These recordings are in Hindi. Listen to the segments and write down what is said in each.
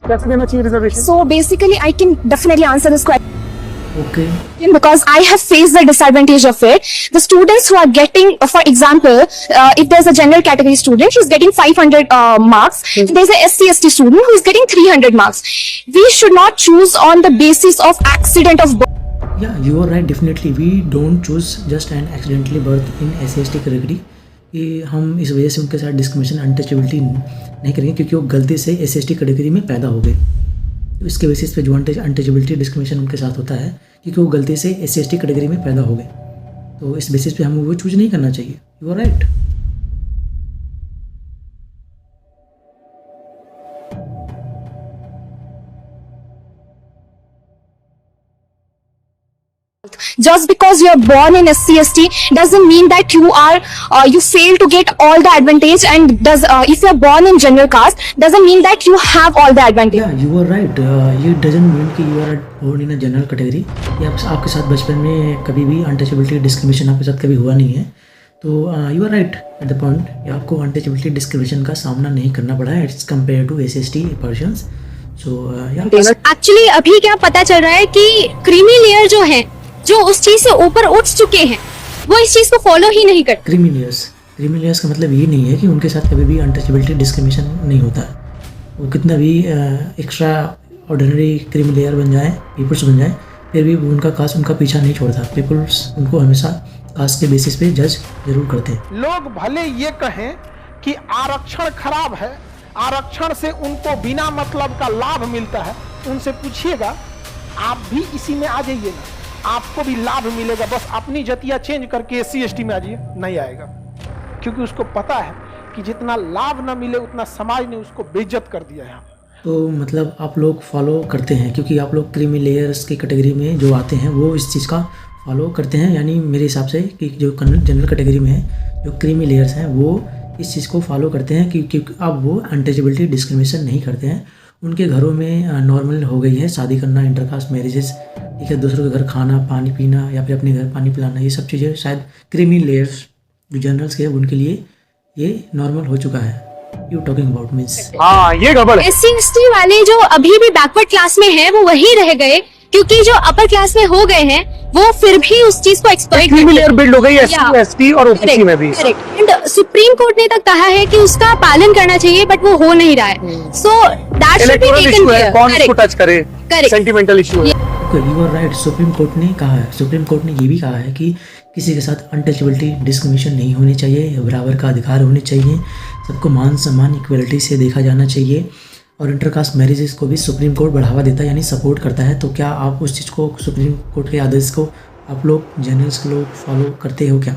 कैसे देना चाहिए reservation? So basically, I can definitely answer this question. Okay Because I have faced the disadvantage of it. The students who are getting, for example, if there's a general category student who's getting 500 marks, there's a SC/ST student who is getting 300 marks. We should not choose on the basis of accident of birth. या you are right, definitely we don't choose just an accidentally birth in SC/ST category कि हम इस वजह से उनके साथ डिस्क्रिमिनेशन अनटचेबिलिटी नहीं करेंगे क्योंकि वो गलती से SC/ST कैटेगरी में पैदा हो गए। तो इसके बेसिस पे जो अनटचेबिलिटी डिस्क्रिमिनेशन उनके साथ होता है क्योंकि वो गलती से SC/ST कैटेगरी में पैदा हो गए, तो इस बेसिस पे हमें वो चूज नहीं करना चाहिए। You are right. Just because you are born in SC/ST doesn't mean that you fail to get all the advantage, and if you are born in general caste doesn't mean that you have all the advantage. या यू आर राइट, ये डजंट मीन कि you are born in a general category या आपके साथ बचपन में कभी भी अनटचेबिलिटी डिस्क्रिमिनेशन आपके साथ कभी हुआ नहीं है। तो you are right at the point, आपको अनटचेबिलिटी डिस्क्रिमिनेशन का सामना नहीं करना पड़ा है as compare to SC/ST persons. So actually अभी क्या पता चल रहा है कि क्रीमी लेयर जो है, जो उस चीज से ऊपर उठ चुके हैं, वो इस चीज को फॉलो ही नहीं करते। क्रीमी लेयर्स का मतलब ये नहीं है कि उनके साथ कभी भी अनटचेबिलिटी डिस्क्रिमिनेशन नहीं होता है। वो कितना भी एक्स्ट्रा ऑर्डिनरी क्रीमी लेयर बन जाए, पीपल्स बन जाए, फिर भी उनका कास्ट उनका पीछा नहीं छोड़ता। पीपल्स उनको हमेशा कास्ट के बेसिस पे जज जरूर करते हैं। लोग भले ये कहें कि आरक्षण खराब है, आरक्षण से उनको बिना मतलब का लाभ मिलता है, उनसे पूछिएगा आप भी इसी में आ जाइए ना, आपको भी लाभ मिलेगा। बस अपनी जतिया चेंज करके SC/ST में आ जाइए, नहीं आएगा, क्योंकि उसको पता है कि जितना लाभ ना मिले उतना समाज ने उसको बेइज्जत कर दिया है। तो मतलब आप लोग फॉलो करते हैं क्योंकि आप लोग क्रीमी लेयर्स की कैटेगरी में जो आते हैं वो इस चीज़ का फॉलो करते हैं, यानी मेरे हिसाब से कि जो जनरल कैटेगरी में है, जो क्रीमी लेयर्स हैं वो इस चीज़ को फॉलो करते हैं क्योंकि अब वो अनटचेबिलिटी डिस्क्रिमिनेशन नहीं करते हैं। उनके घरों में नॉर्मल हो गई है शादी करना, इंटरकास्ट मैरिजेस, ठीक है, दूसरों के घर खाना पानी पीना या फिर अपने घर पानी पिलाना, ये सब चीज़ें शायद क्रीमी लेयर्स जो जनरल्स के उनके लिए ये नॉर्मल हो चुका है। यू टॉकिंग अबाउट मीन्स हाँ, ये गड़बड़ है। SC/ST वाले जो अभी भी बैकवर्ड क्लास में हैं, वो वही रह गए, क्योंकि जो अपर क्लास में हो गए हैं वो फिर भी उस चीज को एक्सप्लॉइट क्रीमी लेयर बिल्ड हो गई SC/ST और OBC में भी। एंड सुप्रीम कोर्ट ने तक कहा है कि उसका पालन करना चाहिए, बट वो हो नहीं रहा है। So that should be taken care. कौन इसको टच करे, सेंटिमेंटल इशू है। You are right, supreme court ने कहा है, सुप्रीम कोर्ट ने ये भी कहा है कि किसी के साथ अनटचेबिलिटी डिस्क्रिमिनेशन नहीं होनी चाहिए, बराबर का अधिकार होने चाहिए, सबको मान सम्मान इक्वलिटी से देखा जाना चाहिए, और इंटरकास्ट मैरिजेस को भी सुप्रीम कोर्ट बढ़ावा देता है यानी सपोर्ट करता है। तो क्या आप उस चीज़ को, सुप्रीम कोर्ट के आदेश को आप लोग जनरल्स के लोग फॉलो करते हो क्या?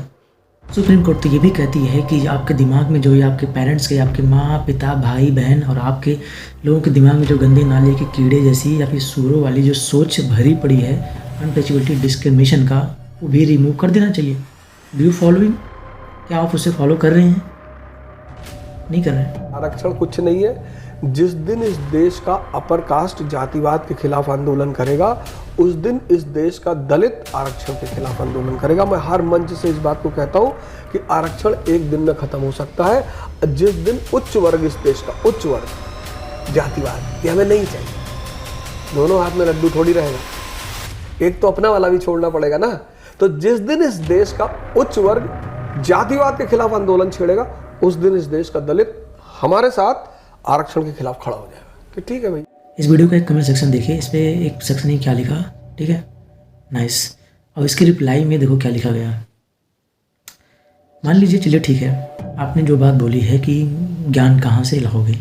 सुप्रीम कोर्ट तो ये भी कहती है कि आपके दिमाग में जो ये आपके पेरेंट्स के, आपके माँ पिता भाई बहन और आपके लोगों के दिमाग में जो गंदे नाले के कीड़े जैसी या फिर सूरों वाली जो सोच भरी पड़ी है अनटचेबिलिटी डिस्क्रिमिनेशन का, वो भी रिमूव कर देना चाहिए। Do you following? क्या आप उसे फॉलो कर रहे हैं? नहीं कर रहे हैं। आरक्षण कुछ नहीं है। जिस दिन इस देश का अपर कास्ट जातिवाद के खिलाफ आंदोलन करेगा, उस दिन इस देश का दलित आरक्षण के खिलाफ आंदोलन करेगा। मैं हर मंच से इस बात को कहता हूं कि आरक्षण एक दिन में खत्म हो सकता है। जिस दिन उच्च वर्ग, इस देश का उच्च वर्ग जातिवाद, ये हमें नहीं चाहिए। दोनों हाथ में लड्डू थोड़ी रहेगा, एक तो अपना वाला भी छोड़ना पड़ेगा ना। तो जिस दिन इस देश का उच्च वर्ग जातिवाद के खिलाफ आंदोलन छेड़ेगा, उस दिन इस देश का दलित हमारे साथ आरक्षण के खिलाफ खड़ा हो जाएगा। कि ठीक है भाई। इस वीडियो का एक कमेंट सेक्शन देखिए, इस पे एक शख्स ने क्या लिखा, ठीक है, नाइस। और इसके रिप्लाई में देखो क्या लिखा गया। मान लीजिए, चलिए ठीक है, आपने जो बात बोली है कि ज्ञान कहाँ से लाओगे,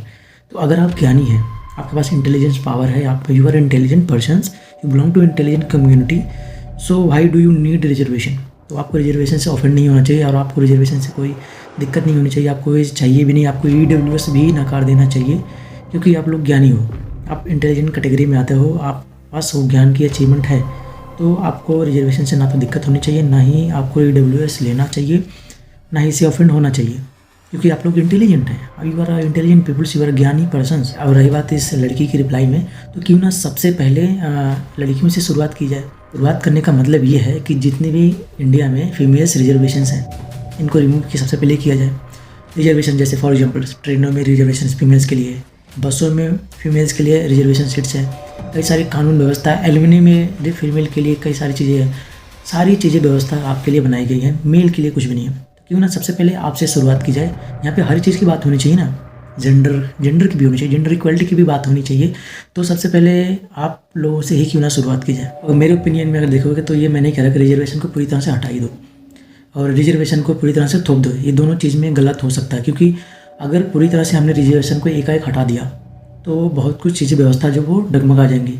तो अगर आप ज्ञानी हैं, आपके पास इंटेलिजेंस पावर है, आप you are intelligent persons, you belong to intelligent community, so why do you need reservation? तो आपको रिजर्वेशन से ऑफेंड नहीं होना चाहिए और आपको रिजर्वेशन से कोई दिक्कत नहीं होनी चाहिए, आपको ये चाहिए भी नहीं, आपको EWS भी नकार देना चाहिए क्योंकि आप लोग ज्ञानी हो, आप इंटेलिजेंट कैटेगरी में आते हो, आप पास वो ज्ञान की अचीवमेंट है, तो आपको रिजर्वेशन से ना तो दिक्कत होनी चाहिए, ना ही आपको EWS लेना चाहिए, ना ही से ऑफेंड होना चाहिए क्योंकि आप लोग इंटेलिजेंट हैं। You are intelligent peoples, you are ज्ञानी पर्सन्स। और रही बात इस लड़की की रिप्लाई में, तो क्यों ना सबसे पहले लड़कियों से शुरुआत की जाए। शुरुआत करने का मतलब ये है कि जितने भी इंडिया में फीमेल्स रिजर्वेशंस हैं, इनको रिमूव की सबसे पहले किया जाए। रिजर्वेशन जैसे फॉर एग्जांपल ट्रेनों में रिजर्वेशन फीमेल्स के लिए, बसों में फीमेल्स के लिए रिजर्वेशन सीट्स है, कई सारी कानून व्यवस्था है, एलुमनी में फीमेल के लिए कई सारी चीज़ें हैं, सारी चीज़ें व्यवस्था आपके लिए बनाई गई है, मेल के लिए कुछ भी नहीं है। तो क्यों ना सबसे पहले आपसे शुरुआत की जाए। यहाँ पे हर चीज़ की बात होनी चाहिए ना, जेंडर की भी होनी चाहिए, जेंडर इक्वलिटी की भी बात होनी चाहिए। तो सबसे पहले आप लोगों से ही क्यों ना शुरुआत की जाए। और मेरे ओपिनियन में अगर देखोगे तो ये मैं नहीं कह रहा कि रिजर्वेशन को पूरी तरह से हटा ही दो और रिजर्वेशन को पूरी तरह से थोप दो, ये दोनों चीज़ में गलत हो सकता है। क्योंकि अगर पूरी तरह से हमने रिजर्वेशन को एकाएक हटा दिया तो बहुत कुछ चीज़ें व्यवस्था जो वो डगमगा जाएंगी,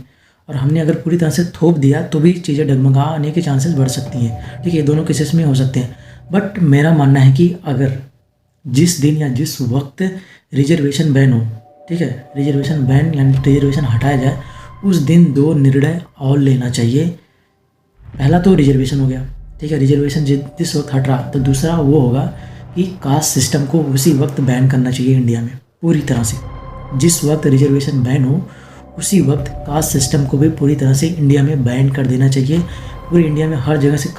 और हमने अगर पूरी तरह से थोप दिया तो भी चीज़ें डगमगाने के चांसेस बढ़ सकती हैं। ठीक है, दोनों केसेस में हो सकते हैं। बट मेरा मानना है कि अगर जिस दिन या जिस वक्त रिजर्वेशन बैन हो, ठीक है, रिजर्वेशन बैन यानी रिजर्वेशन हटाया जाए, उस दिन दो निर्णय और लेना चाहिए। पहला तो रिजर्वेशन हो गया, ठीक है, रिजर्वेशन जिस वक्त हट रहा, तो दूसरा वो होगा कि कास्ट सिस्टम को उसी वक्त बैन करना चाहिए इंडिया में पूरी तरह से। जिस वक्त रिजर्वेशन बैन हो उसी वक्त कास्ट सिस्टम को भी पूरी तरह से इंडिया में बैन कर देना चाहिए। पूरी इंडिया में हर जगह से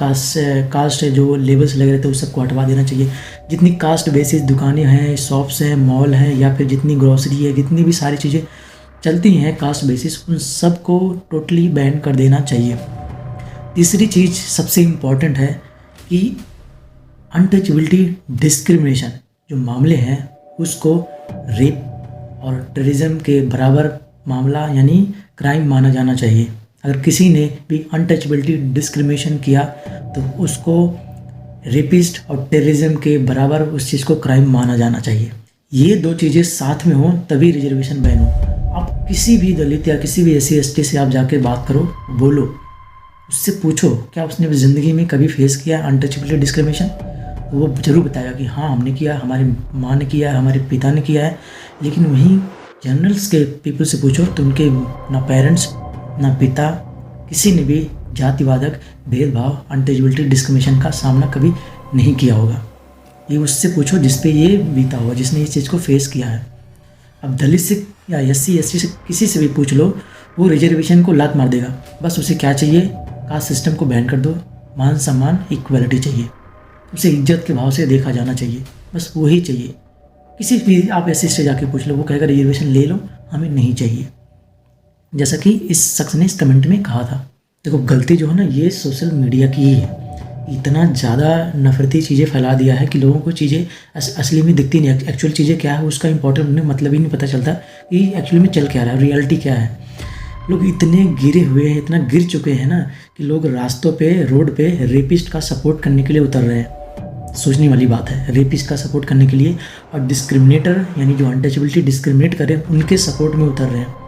कास्ट जो लेबल्स लगे रहते हैं उस सबको हटवा देना चाहिए। जितनी कास्ट बेसिस दुकानें हैं, शॉप्स हैं, मॉल हैं, या फिर जितनी ग्रॉसरी है, जितनी भी सारी चीज़ें चलती हैं कास्ट बेसिस, उन सब को टोटली बैन कर देना चाहिए। तीसरी चीज़ सबसे इम्पॉर्टेंट है कि अनटचेबिलिटी डिस्क्रिमिनेशन जो मामले हैं उसको रेप और टेररिज्म के बराबर मामला यानी क्राइम माना जाना चाहिए। अगर किसी ने भी अनटचेबिलिटी डिस्क्रिमिनेशन किया तो उसको रेपिस्ट और टेररिज्म के बराबर उस चीज़ को क्राइम माना जाना चाहिए। ये दो चीज़ें साथ में हों तभी रिजर्वेशन बैन हो। आप किसी भी दलित या किसी भी SC ST से आप जाके बात करो, बोलो, उससे पूछो क्या उसने ज़िंदगी में कभी फेस किया अनटचेबिलिटी डिस्क्रिमिनेशन, तो वो ज़रूर बताएगा कि हाँ हमने किया, हमारी माँ ने किया है, हमारे पिता ने किया है। लेकिन वहीं जनरल्स के पीपल से पूछो तो उनके ना पेरेंट्स ना पिता किसी ने भी जातिवादक भेदभाव अनटचेबिलिटी डिस्क्रिमिनेशन का सामना कभी नहीं किया होगा। ये उससे पूछो जिस पे ये बीता होगा, जिसने इस चीज़ को फेस किया है। अब दलित से या SC ST से किसी से भी पूछ लो, वो रिजर्वेशन को लात मार देगा। बस उसे क्या चाहिए, कास्ट सिस्टम को बैन कर दो, मान सम्मान इक्वलिटी चाहिए, उसे इज्जत के भाव से देखा जाना चाहिए, बस वही चाहिए। किसी भी आप SC से जाके पूछ लो, वो कहेगा रिजर्वेशन ले लो, हमें नहीं चाहिए। जैसा कि इस शख्स ने इस कमेंट में कहा था। देखो गलती जो है ना ये सोशल मीडिया की ही है। इतना ज़्यादा नफरती चीज़ें फैला दिया है कि लोगों को चीज़ें असली में दिखती नहीं। एक्चुअल चीज़ें क्या है उसका इंपॉर्टेंट उन्हें मतलब ही नहीं पता चलता कि एक्चुअली में चल क्या रहा है, रियलिटी क्या है। लोग इतने गिरे हुए हैं, इतना गिर चुके हैं ना कि लोग रास्तों पे, रोड पे रेपिस्ट का सपोर्ट करने के लिए उतर रहे हैं। सोचने वाली बात है, रेपिस्ट का सपोर्ट करने के लिए, और डिस्क्रिमिनेटर यानी जो अनटचेबिलिटी डिस्क्रिमिनेट कर रहे हैं उनके सपोर्ट में उतर रहे हैं।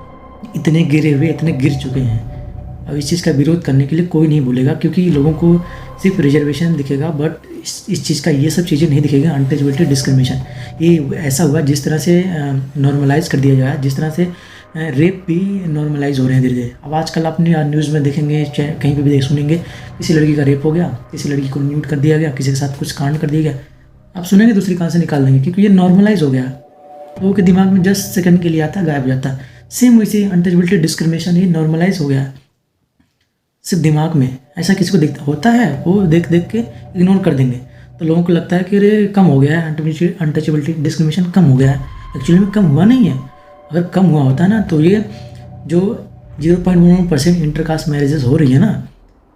इतने गिरे हुए, इतने गिर चुके हैं। अब इस चीज़ का विरोध करने के लिए कोई नहीं बोलेगा क्योंकि लोगों को सिर्फ रिजर्वेशन दिखेगा, बट इस चीज़ का ये सब चीज़ें नहीं दिखेगा। अनटचेबिलिटी डिस्क्रिमिनेशन ये ऐसा हुआ जिस तरह से नॉर्मलाइज कर दिया जाए, जिस तरह से रेप भी नॉर्मलाइज हो रहे हैं धीरे धीरे। अब आजकल आपने न्यूज़ में देखेंगे, कहीं पे भी सुनेंगे किसी लड़की का रेप हो गया, किसी लड़की को न्यूड कर दिया गया, किसी के साथ कुछ कांड कर दिया गया। आप सुनेंगे दूसरी कान से निकाल देंगे क्योंकि ये नॉर्मलाइज हो गया। लोगों के दिमाग में जस्ट सेकंड के लिए आता है, गायब हो जाता है। सेम वैसे अनटचेबिलिटी डिस्क्रिमिनेशन ये नॉर्मलाइज हो गया सिर्फ दिमाग में। ऐसा किसी को दिखता होता है, वो देख देख के इग्नोर कर देंगे। तो लोगों को लगता है कि अरे कम हो गया है, अनटचेबिलिटी डिस्क्रिमिनेशन कम हो गया है। एक्चुअली में कम हुआ नहीं है। अगर कम हुआ होता ना तो ये जो 0.1% इंटरकास्ट मैरिजेस हो रही है ना,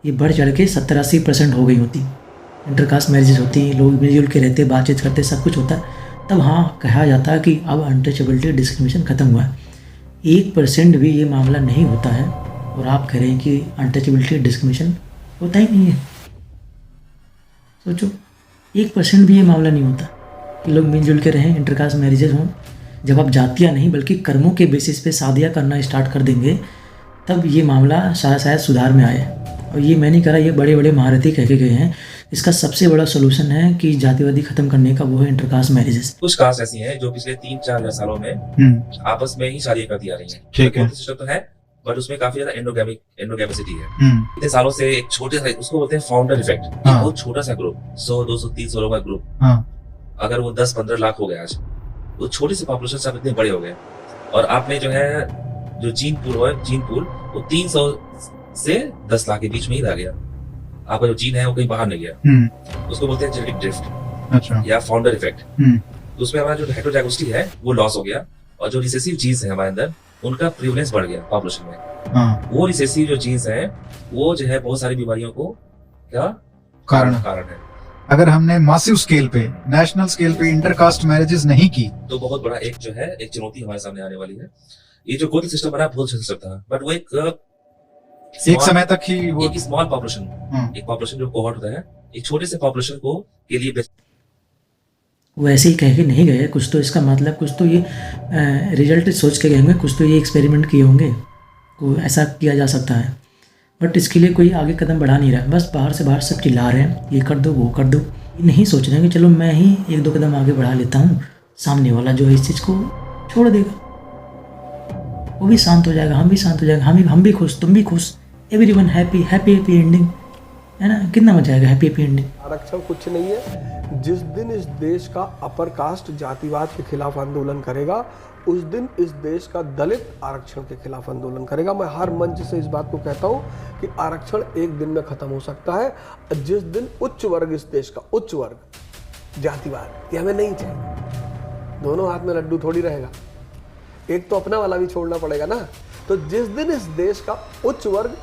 ये बढ़ चढ़ के 70-80% हो गई होती। इंटरकास्ट मैरिजेस होती, लोग मिलजुल के रहते, बातचीत करते, सब कुछ होता, तब हाँ कहा जाता है कि अब अनटचेबिलिटी डिस्क्रिमिनेशन खत्म हुआ है। 1% भी ये मामला नहीं होता है और आप कह रहे हैं कि अनटचेबिलिटी डिस्क्रिमिनेशन होता ही नहीं है। सोचो 1% भी ये मामला नहीं होता कि लोग मिलजुल के रहें, इंटरकास्ट मैरिजेज हों। जब आप जातियाँ नहीं बल्कि कर्मों के बेसिस पे शादियाँ करना स्टार्ट कर देंगे तब ये मामला शायद सुधार में आए। और ये मैं नहीं कह रहा, ये बड़े बड़े महारथी कह के गए हैं। इसका सबसे बड़ा सोल्यूशन है कि जातिवादी खत्म करने का, वो है इंटरकास्ट मैरिजेस। कुछ कास्ट ऐसी हैं जो पिछले 3-4 सालों में आपस में ही शादी करती आ रही हैं। ठीक है, सिस्टम तो है बट उसमें काफी ज्यादा एंडोगैमिसिटी है। इतने सालों से एक छोटे सा, उसको बोलते हैं फाउंडर इफेक्ट। एक बहुत छोटा सा ग्रुप, 100, 200, 300 लोगों का ग्रुप, अगर वो 10-15 लाख हो गया आज, वो छोटी सी पॉपुलेशन से इतने बड़े हो गए। और आपने जो है जो जीन पूल वो 300 से 10 लाख के बीच में ही रह गया। आपका जो जीन है वो कहीं बाहर नहीं गया। उसको बोलते हैं जेनेटिक ड्रिफ्ट। अच्छा। या फाउंडर इफेक्ट। तो उसमें हमारा जो हेटेरोजाइगोसिटी है वो लॉस हो गया और जो रिसेसिव जीन्स है हमारे अंदर उनका प्रिवलेंस बढ़ गया पॉपुलेशन में। वो रिसेसिव जो जीन्स है वो जो है बहुत सारी बीमारियों को क्या कारण है। अगर हमने मासिव स्केल पे, नेशनल स्केल पे इंटरकास्ट मैरिजेस नहीं की तो बहुत बड़ा एक जो है एक चुनौती हमारे सामने आने वाली है। ये जो कोटा सिस्टम बना बहुत अच्छा सिस्टम था, बट वो एक समय तक ही वो एक स्मॉल पॉपुलेशन, एक पॉपुलेशन जो कोहॉर्ट होता है, एक छोटे से पॉपुलेशन को के लिए वो ऐसे ही कह के नहीं गए, कुछ तो इसका मतलब कुछ तो ये रिजल्ट सोच के गए होंगे, कुछ तो ये एक्सपेरिमेंट किए होंगे, को ऐसा किया जा सकता है। बट इसके लिए कोई आगे कदम बढ़ा नहीं रहा है, बस बाहर से बाहर सब चिल्ला रहे हैं ये कर दो वो कर दो, नहीं सोच रहे हैं कि चलो मैं ही एक दो कदम आगे बढ़ा लेता हूँ, सामने वाला जो है इस चीज़ को छोड़ देगा, वो भी शांत हो जाएगा, हम भी शांत हो जाएगा, हम भी खुश, तुम भी खुश, everyone happy, happy happy ending, है ना। कितना मजा आएगा हैप्पी हैप्पी एंडिंग। आरक्षण कुछ नहीं है, जिस दिन इस देश का अपर कास्ट जातिवाद के खिलाफ आंदोलन करेगा उस दिन इस देश का दलित आरक्षण के खिलाफ आंदोलन करेगा। मैं हर मंच से इस बात को कहता हूँ कि आरक्षण एक दिन में खत्म हो सकता है। जिस दिन उच्च वर्ग, इस देश का उच्च वर्ग जातिवाद ये हमें नहीं चाहिए, दोनों हाथ में लड्डू थोड़ी रहेगा, एक तो अपना वाला भी छोड़ना पड़ेगा ना। तो जिस दिन इस देश का उच्च वर्ग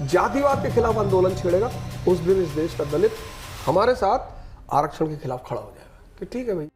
जातिवाद के खिलाफ आंदोलन छेड़ेगा उस दिन इस देश का दलित हमारे साथ आरक्षण के खिलाफ खड़ा हो जाएगा कि ठीक है भाई।